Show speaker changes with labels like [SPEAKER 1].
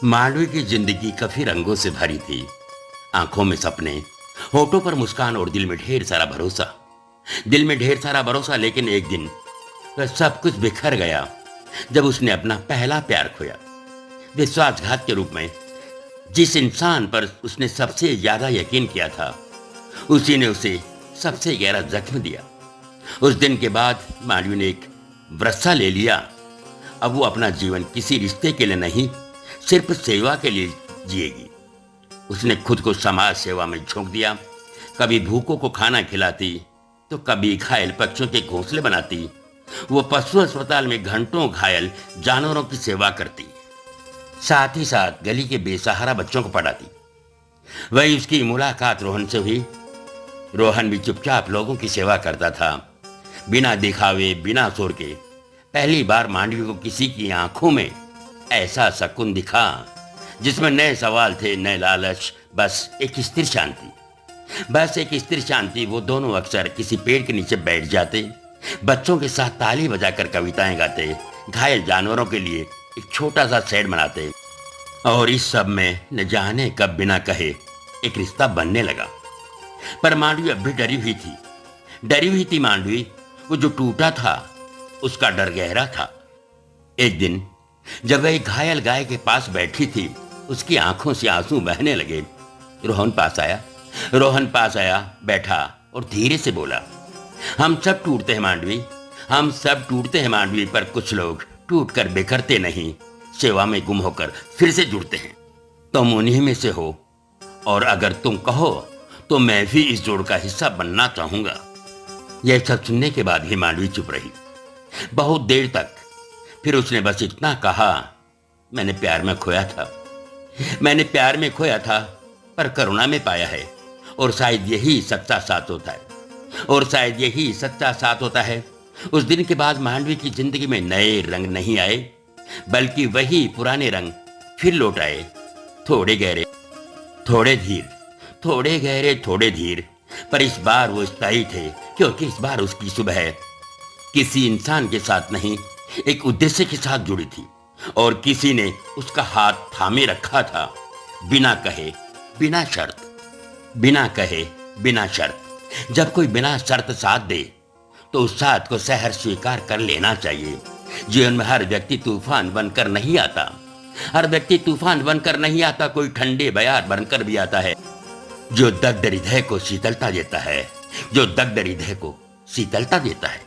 [SPEAKER 1] मांडवी की जिंदगी काफी रंगों से भरी थी। आंखों में सपने, होठों पर मुस्कान और दिल में ढेर सारा भरोसा। दिल में ढेर सारा भरोसा, लेकिन एक दिन वह सब कुछ बिखर गया जब उसने अपना पहला प्यार खोया। विश्वासघात के रूप में जिस इंसान पर उसने सबसे ज्यादा यकीन किया था, उसी ने उसे सबसे गहरा जख्म दिया। उस दिन के बाद मांडवी ने एक वृत्सा ले लिया। अब वो अपना जीवन किसी रिश्ते के लिए नहीं, सिर्फ सेवा के लिए जिएगी। उसने खुद को समाज सेवा में झोंक दिया। कभी भूखों को खाना खिलाती, तो कभी घायल पक्षियों के घोंसले बनाती। वो पशु अस्पताल में घंटों घायल जानवरों की सेवा करती, साथ ही साथ गली के बेसहारा बच्चों को पढ़ाती। वही उसकी मुलाकात रोहन से हुई। रोहन भी चुपचाप लोगों की सेवा करता था, बिना दिखावे, बिना शोर के। पहली बार मांडवी को किसी की आंखों में ऐसा सकून दिखा जिसमें नए सवाल थे, नए लालच, बस एक स्थिर शांति। बस एक स्थिर शांति। वो दोनों अक्सर किसी पेड़ के नीचे बैठ जाते, बच्चों के साथ ताली बजाकर कविताएं गाते, घायल जानवरों के लिए एक छोटा सा शेड बनाते, और इस सब में न जाने कब बिना कहे एक रिश्ता बनने लगा। पर मांडवी अब भी डरी हुई थी। डरी हुई थी मांडवी। वो जो टूटा था, उसका डर गहरा था। एक दिन जब वह एक घायल गाय के पास बैठी थी, उसकी आंखों से आंसू बहने लगे। रोहन पास आया, बैठा और धीरे से बोला, हम सब टूटते हैं मांडवी, हम सब टूटते हैं मांडवी, पर कुछ लोग टूट कर बिखरते नहीं, सेवा में गुम होकर फिर से जुड़ते हैं। तुम उन्हीं में से हो, और अगर तुम कहो तो मैं भी इस जोड़ का हिस्सा बनना चाहूंगा। यह सब सुनने के बाद ही मांडवी चुप रही, बहुत देर तक। फिर उसने बस इतना कहा, मैंने प्यार में खोया था, मैंने प्यार में खोया था, पर करुणा में पाया है, और शायद यही सच्चा साथ होता है, और शायद यही सच्चा साथ होता है। उस दिन के बाद मांडवी की जिंदगी में नए रंग नहीं आए, बल्कि वही पुराने रंग फिर लौट आए। थोड़े गहरे, थोड़े धीर, थोड़े गहरे, थोड़े धीर, पर इस बार वो स्थायी थे, क्योंकि इस बार उसकी सुबह किसी इंसान के साथ नहीं, एक उद्देश्य के साथ जुड़ी थी, और किसी ने उसका हाथ थामे रखा था, बिना कहे, बिना शर्त। बिना कहे, बिना शर्त। जब कोई बिना शर्त साथ दे, तो उस साथ को सहर स्वीकार कर लेना चाहिए। जीवन में हर व्यक्ति तूफान बनकर नहीं आता, हर व्यक्ति तूफान बनकर नहीं आता, कोई ठंडे बयार बनकर भी आता है, जो दग्ध हृदय को शीतलता देता है, जो दग्ध हृदय को शीतलता देता है।